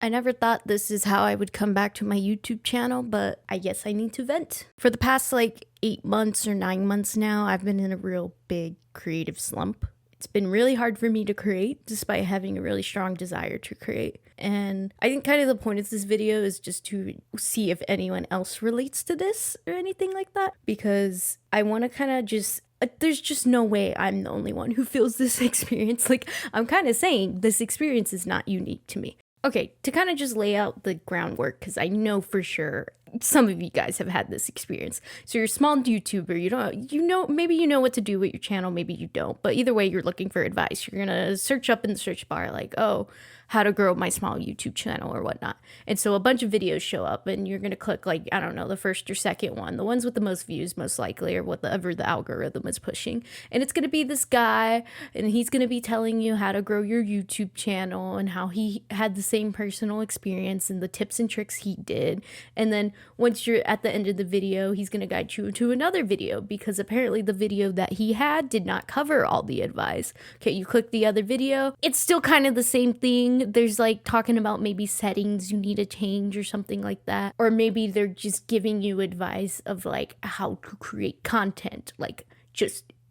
I never thought this is how I would come back to my YouTube channel, but I guess I need to vent. For the past like 8 months or 9 months now, I've been in a real big creative slump. It's been really hard for me to create despite having a really strong desire to create. And I think kind of the point of this video is just to see if anyone else relates to this or anything like that, because I want to kind of just there's just no way I'm the only one who feels this experience. Like, I'm kind of saying this experience is not unique to me. Okay, to kind of just lay out the groundwork, because I know for sure some of you guys have had this experience. So you're a small YouTuber, maybe you know what to do with your channel, maybe you don't. But either way, you're looking for advice. You're gonna search up in the search bar like, oh, how to grow my small YouTube channel or whatnot. And so a bunch of videos show up and you're gonna click like, I don't know, the first or second one, the ones with the most views most likely, or whatever the algorithm is pushing. And it's gonna be this guy and he's gonna be telling you how to grow your YouTube channel and how he had the same personal experience and the tips and tricks he did. And then once you're at the end of the video, he's gonna guide you to another video, because apparently the video that he had did not cover all the advice. Okay, you click the other video, it's still kind of the same thing. There's like talking about maybe settings you need to change or something like that. Or maybe they're just giving you advice of like how to create content.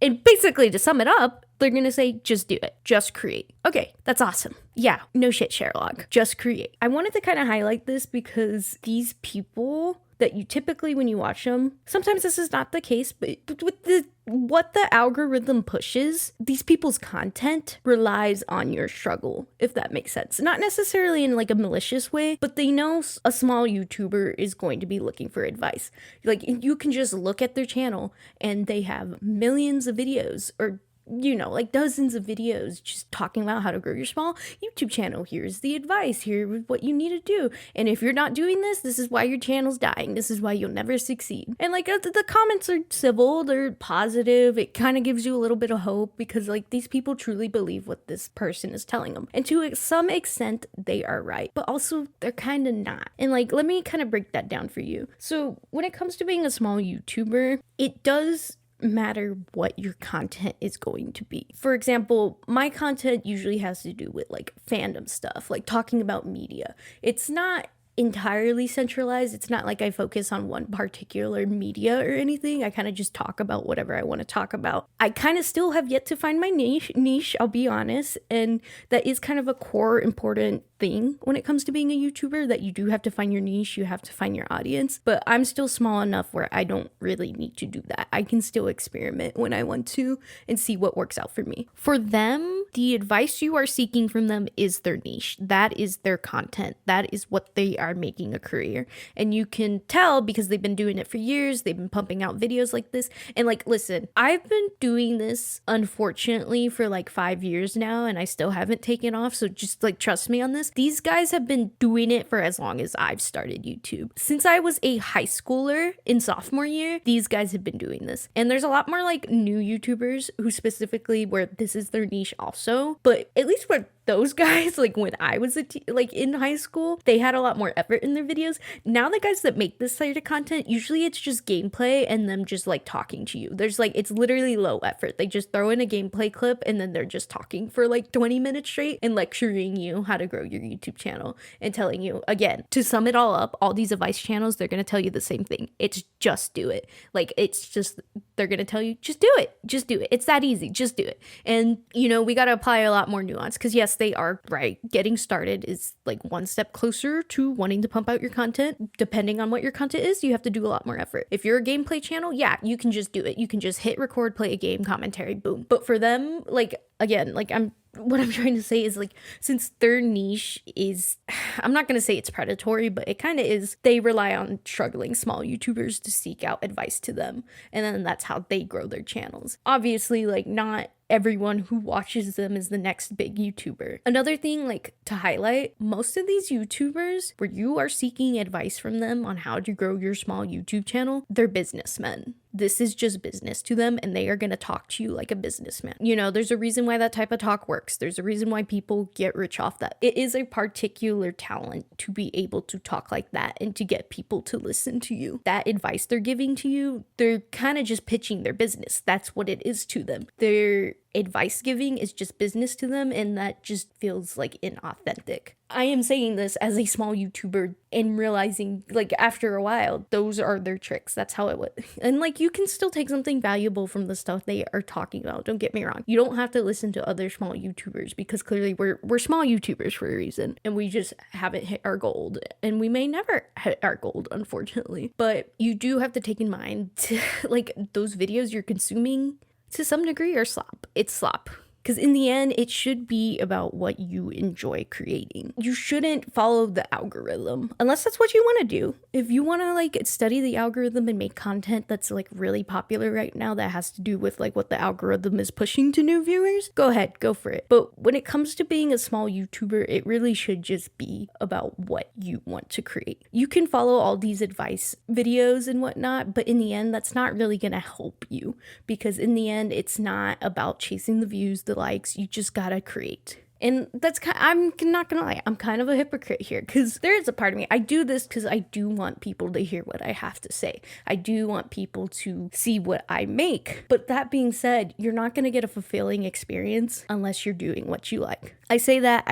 And basically to sum it up, they're gonna say, just do it, just create. Okay, that's awesome. Yeah, no shit, Sherlock, just create. I wanted to kind of highlight this because these people that you typically, when you watch them, sometimes this is not the case, but with what the algorithm pushes, these people's content relies on your struggle, if that makes sense. Not necessarily in like a malicious way, but they know a small YouTuber is going to be looking for advice. Like, you can just look at their channel and they have millions of videos, or like dozens of videos just talking about how to grow your small YouTube channel. Here's the advice. Here's what you need to do. And if you're not doing this, this is why your channel's dying. This is why you'll never succeed. And like the comments are civil, they're positive. It kind of gives you a little bit of hope, because like these people truly believe what this person is telling them. And to some extent, they are right, but also they're kind of not. And like, let me kind of break that down for you. So when it comes to being a small YouTuber, it does matter what your content is going to be. For example, my content usually has to do with like fandom stuff, like talking about media. It's not entirely centralized. It's not like I focus on one particular media or anything. I kind of just talk about whatever I want to talk about. I kind of still have yet to find my niche, I'll be honest. And that is kind of a core important thing when it comes to being a YouTuber, that you do have to find your niche, you have to find your audience. But I'm still small enough where I don't really need to do that. I can still experiment when I want to and see what works out for me. For them, the advice you are seeking from them is their niche. That is their content. That is what they are making a career. And you can tell because they've been doing it for years. They've been pumping out videos like this. And like, listen, I've been doing this unfortunately for like 5 years now, and I still haven't taken off. So just like trust me on this. These guys have been doing it for as long as I've started YouTube. Since I was a high schooler in sophomore year, these guys have been doing this. And there's a lot more like new YouTubers who specifically where this is their niche also. But at least with those guys, like when I was in high school, they had a lot more effort in their videos. Now the guys that make this sort of content, usually it's just gameplay and them just like talking to you. It's literally low effort. They just throw in a gameplay clip and then they're just talking for like 20 minutes straight and lecturing you how to grow your YouTube channel and telling you, again, to sum it all up, all these advice channels, they're going to tell you the same thing. It's just do it. Like, it's just, they're going to tell you, just do it. Just do it. It's that easy. Just do it. And, we got to apply a lot more nuance, because yes, they are right. Getting started is like one step closer to wanting to pump out your content. Depending on what your content is, you have to do a lot more effort. If you're a gameplay channel, yeah, you can just do it. You can just hit record, play a game, commentary, boom. But for them, like, again, like what I'm trying to say is like, since their niche is, I'm not going to say it's predatory, but it kind of is. They rely on struggling small YouTubers to seek out advice to them. And then that's how they grow their channels. Obviously, like, not everyone who watches them is the next big YouTuber. Another thing, like, to highlight, most of these YouTubers where you are seeking advice from them on how to grow your small YouTube channel, they're businessmen. This is just business to them, and they are going to talk to you like a businessman. There's a reason why that type of talk works. There's a reason why people get rich off that. It is a particular talent to be able to talk like that and to get people to listen to you. That advice they're giving to you, they're kind of just pitching their business. That's what it is to them. Their advice giving is just business to them, and that just feels like inauthentic. I am saying this as a small YouTuber and realizing, like, after a while, those are their tricks. That's how it was. And, like, you can still take something valuable from the stuff they are talking about. Don't get me wrong. You don't have to listen to other small YouTubers, because clearly we're small YouTubers for a reason. And we just haven't hit our gold. And we may never hit our gold, unfortunately. But you do have to take in mind, like, those videos you're consuming to some degree are slop. It's slop. Because in the end, it should be about what you enjoy creating. You shouldn't follow the algorithm unless that's what you want to do. If you want to like study the algorithm and make content that's like really popular right now that has to do with like what the algorithm is pushing to new viewers, go ahead, go for it. But when it comes to being a small YouTuber, it really should just be about what you want to create. You can follow all these advice videos and whatnot, but in the end, that's not really going to help you, because in the end, it's not about chasing the views, the likes. You just gotta create. And that's I'm not gonna lie, I'm kind of a hypocrite here, because there is a part of me, I do this because I do want people to hear what I have to say. I do want people to see what I make. But that being said, you're not gonna get a fulfilling experience unless you're doing what you like. I say that,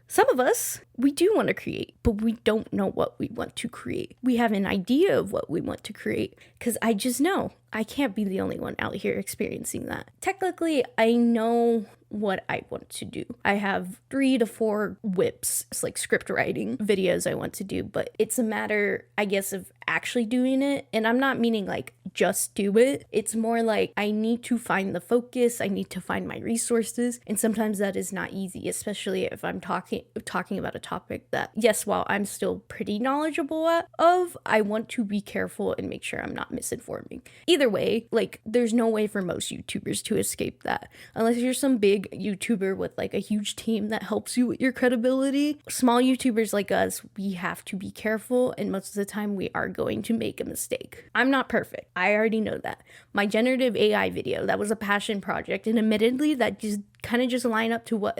some of us, we do want to create, but we don't know what we want to create. We have an idea of what we want to create, because I just know I can't be the only one out here experiencing that. Technically, I know what I want to do. I have 3 to 4 whips, it's like script writing videos I want to do, but it's a matter, I guess, of actually doing it. And I'm not meaning like just do it. It's more like I need to find the focus, I need to find my resources, and sometimes that is not easy, especially if I'm talking about a topic that, yes, while I'm still pretty knowledgeable of, I want to be careful and make sure I'm not misinforming. Either way, like, there's no way for most YouTubers to escape that. Unless you're some big YouTuber with like a huge team that helps you with your credibility. Small YouTubers like us, we have to be careful, and most of the time we are going to make a mistake. I'm not perfect. I already know that. My generative AI video, that was a passion project, and admittedly that just kind of just line up to what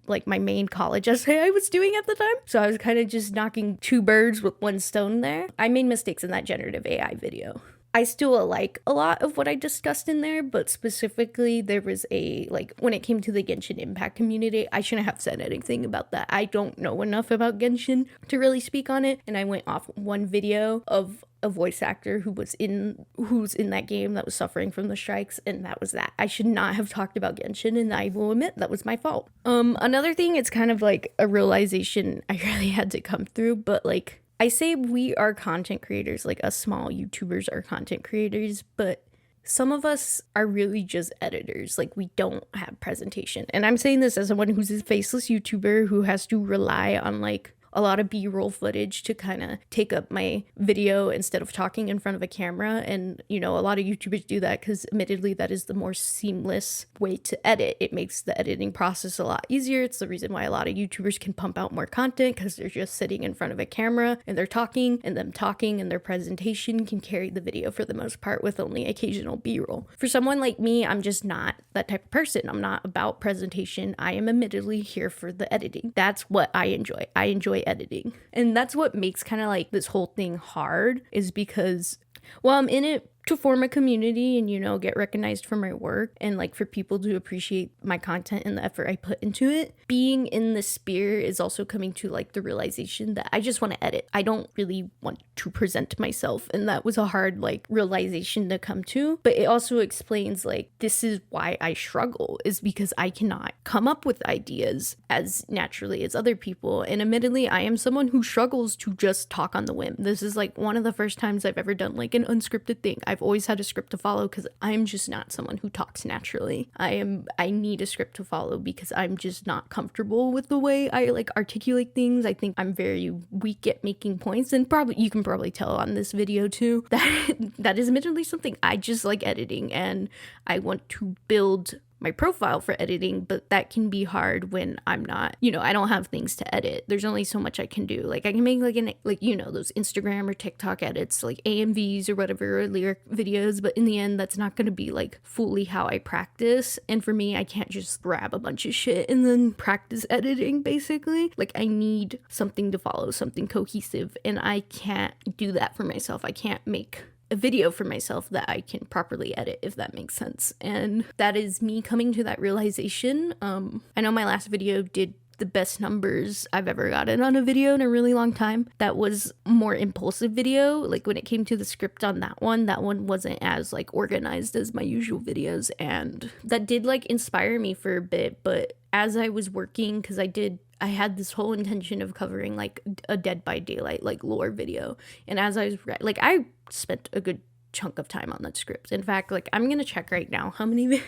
like my main college essay I was doing at the time. So I was kind of just knocking 2 birds with 1 stone there. I made mistakes in that generative AI video. I still like a lot of what I discussed in there, but specifically there was when it came to the Genshin Impact community, I shouldn't have said anything about that. I don't know enough about Genshin to really speak on it, and I went off one video of a voice actor who's in that game that was suffering from the strikes, and that was that. I should not have talked about Genshin, and I will admit that was my fault. Another thing, it's kind of like a realization I really had to come through, but like, I say we are content creators, like us small YouTubers are content creators, but some of us are really just editors. Like, we don't have presentation. And I'm saying this as someone who's a faceless YouTuber who has to rely on like a lot of B-roll footage to kind of take up my video instead of talking in front of a camera. And, you know, a lot of YouTubers do that because admittedly that is the more seamless way to edit. It makes the editing process a lot easier. It's the reason why a lot of YouTubers can pump out more content, because they're just sitting in front of a camera and they're talking, and them talking and their presentation can carry the video for the most part with only occasional B-roll. For someone like me, I'm just not that type of person. I'm not about presentation. I am admittedly here for the editing. That's what I enjoy. I enjoy editing. And that's what makes kind of like this whole thing hard, is because, well, I'm in it to form a community and, you know, get recognized for my work and like for people to appreciate my content and the effort I put into it. Being in the sphere is also coming to like the realization that I just want to edit. I don't really want to present myself. And that was a hard like realization to come to. But it also explains like, this is why I struggle, is because I cannot come up with ideas as naturally as other people. And admittedly, I am someone who struggles to just talk on the whim. This is like one of the first times I've ever done like an unscripted thing. I've always had a script to follow because I'm just not someone who talks naturally. I need a script to follow because I'm just not comfortable with the way I like articulate things. I think I'm very weak at making points, and you can probably tell on this video too that is admittedly something I just like editing, and I want to build my profile for editing, but that can be hard when I'm not, you know, I don't have things to edit. There's only so much I can do. Like, I can make like you know, those Instagram or TikTok edits, like AMVs or whatever, or lyric videos, but in the end, that's not going to be like fully how I practice. And for me, I can't just grab a bunch of shit and then practice editing, basically. Like, I need something to follow, something cohesive, and I can't do that for myself. I can't make a video for myself that I can properly edit, if that makes sense. And that is me coming to that realization. I know my last video did the best numbers I've ever gotten on a video in a really long time. That was more impulsive video. Like when it came to the script on that one wasn't as like organized as my usual videos, and that did like inspire me for a bit. But as I was working, because I had this whole intention of covering like a Dead by Daylight like lore video, and as I was like, I spent a good chunk of time on that script. In fact, like I'm gonna check right now how many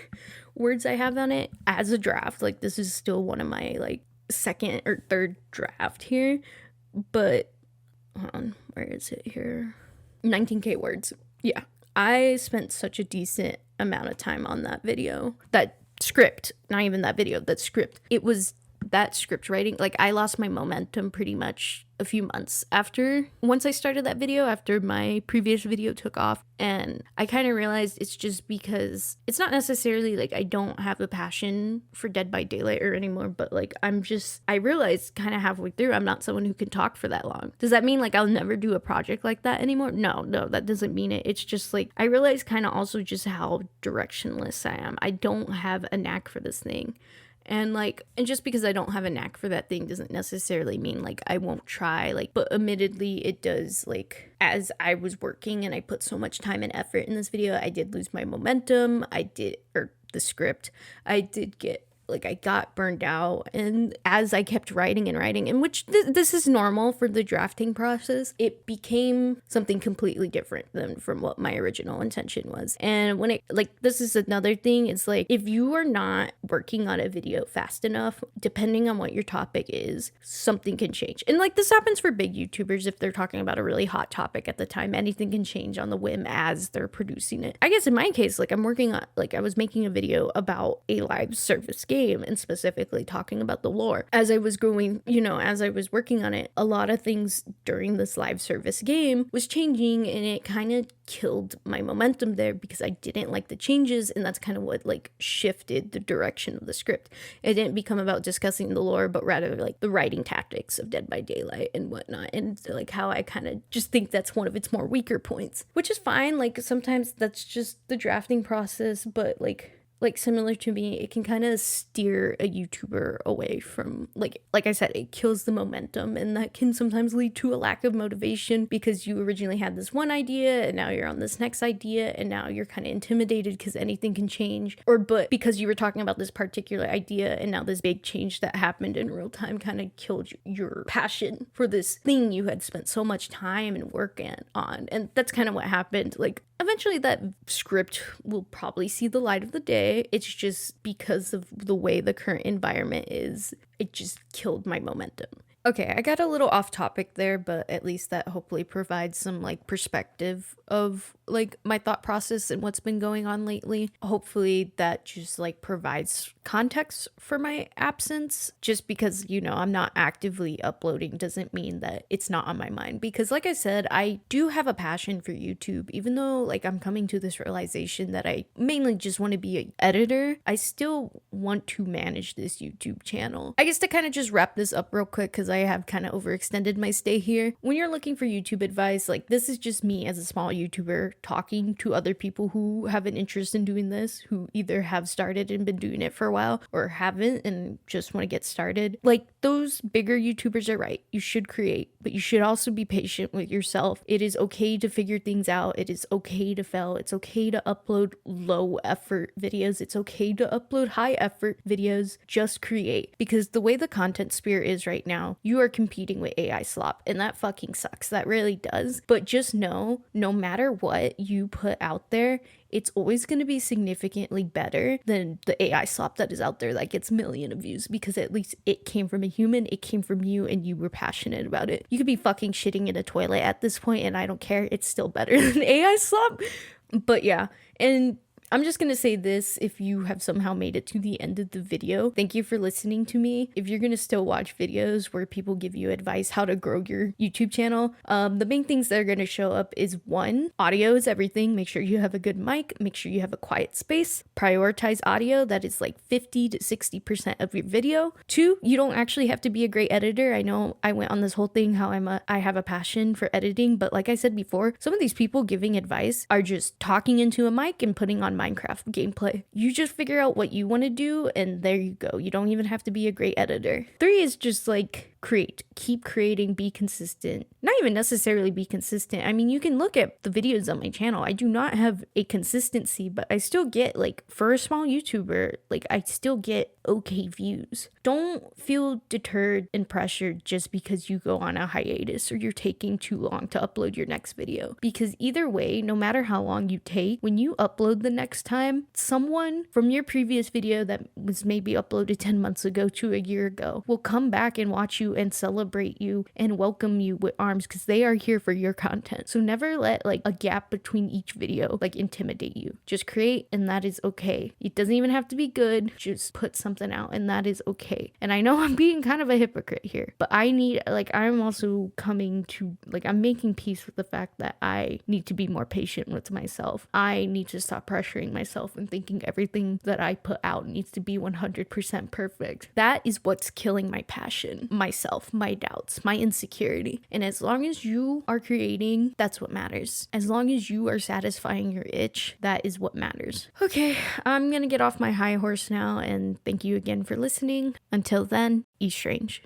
words I have on it as a draft. Like this is still one of my like second or third draft here, but hold on, where is it here? 19k words. Yeah, I spent such a decent amount of time on that video, that script, not even that video, that script. It was that script writing, like I lost my momentum pretty much a few months once I started that video, after my previous video took off. And I kind of realized it's just because it's not necessarily like I don't have a passion for Dead by Daylight or anymore, but like I realized kind of halfway through I'm not someone who can talk for that long. Does that mean like I'll never do a project like that anymore? No, that doesn't mean it. It's just like I realized kind of also just how directionless I am. I don't have a knack for this thing. And just because I don't have a knack for that thing doesn't necessarily mean like I won't try, like, but admittedly it does, like, as I was working and I put so much time and effort in this video, I did lose my momentum. The script, I did get, like, I got burned out. And as I kept writing, and which this is normal for the drafting process, it became something completely different than from what my original intention was. And when this is another thing, it's like, if you are not working on a video fast enough, depending on what your topic is, something can change. And like this happens for big YouTubers if they're talking about a really hot topic at the time. Anything can change on the whim as they're producing it. I guess in my case, like I'm working on, like I was making a video about a live service game, and specifically talking about the lore. As I was working on it, a lot of things during this live service game was changing, and it kind of killed my momentum there because I didn't like the changes, and that's kind of what like shifted the direction of the script. It didn't become about discussing the lore, but rather like the writing tactics of Dead by Daylight and whatnot, and like how I kind of just think that's one of its more weaker points, which is fine. Like sometimes that's just the drafting process, but like similar to me, it can kind of steer a YouTuber away from, like I said, it kills the momentum, and that can sometimes lead to a lack of motivation because you originally had this one idea and now you're on this next idea, and now you're kind of intimidated because anything can change, but because you were talking about this particular idea and now this big change that happened in real time kind of killed your passion for this thing you had spent so much time and work on. And that's kind of what happened. Like eventually that script will probably see the light of the day. It's just because of the way the current environment is, it just killed my momentum. Okay, I got a little off topic there, but at least that hopefully provides some like perspective of like my thought process and what's been going on lately. Hopefully that just like provides context for my absence. Just because, I'm not actively uploading doesn't mean that it's not on my mind, because like I said, I do have a passion for YouTube. Even though like I'm coming to this realization that I mainly just want to be an editor, I still want to manage this YouTube channel. I guess to kind of just wrap this up real quick, because I have kind of overextended my stay here. When you're looking for YouTube advice, like this is just me as a small YouTuber talking to other people who have an interest in doing this, who either have started and been doing it for a while or haven't and just want to get started. Like those bigger YouTubers are right. You should create, but you should also be patient with yourself. It is okay to figure things out. It is okay to fail. It's okay to upload low effort videos. It's okay to upload high effort videos. Just create, because the way the content sphere is right now, you are competing with AI slop, and that fucking sucks. That really does. But just know, no matter what you put out there, it's always going to be significantly better than the AI slop that is out there that gets millions of views, because at least it came from a human, it came from you, and you were passionate about it. You could be fucking shitting in a toilet at this point, and I don't care. It's still better than AI slop. But yeah, and I'm just gonna say this: if you have somehow made it to the end of the video, thank you for listening to me. If you're gonna still watch videos where people give you advice how to grow your YouTube channel, the main things that are gonna show up is 1, audio is everything. Make sure you have a good mic, make sure you have a quiet space, prioritize audio, that is like 50 to 60% of your video. 2, you don't actually have to be a great editor. I know I went on this whole thing how I have a passion for editing, but like I said before, some of these people giving advice are just talking into a mic and putting on on Minecraft gameplay. You just figure out what you want to do, and there you go. You don't even have to be a great editor. 3 is just like keep creating, be consistent. Not even necessarily be consistent. I mean, you can look at the videos on my channel. I do not have a consistency, but I still get, like, for a small YouTuber, like, I still get okay views. Don't feel deterred and pressured just because you go on a hiatus or you're taking too long to upload your next video. Because either way, no matter how long you take, when you upload the next time, someone from your previous video that was maybe uploaded 10 months ago to a year ago will come back and watch you and celebrate you and welcome you with arms because they are here for your content. So never let like a gap between each video like intimidate you. Just create, and that is okay. It doesn't even have to be good. Just put something out, and that is okay. And I know I'm being kind of a hypocrite here, but I'm also coming to, like, I'm making peace with the fact that I need to be more patient with myself. I need to stop pressuring myself and thinking everything that I put out needs to be 100% perfect. That is what's killing my passion, myself, my doubts, my insecurity. And as long as you are creating, that's what matters. As long as you are satisfying your itch, that is what matters. Okay, I'm gonna get off my high horse now, and thank you again for listening. Until then, eat strange.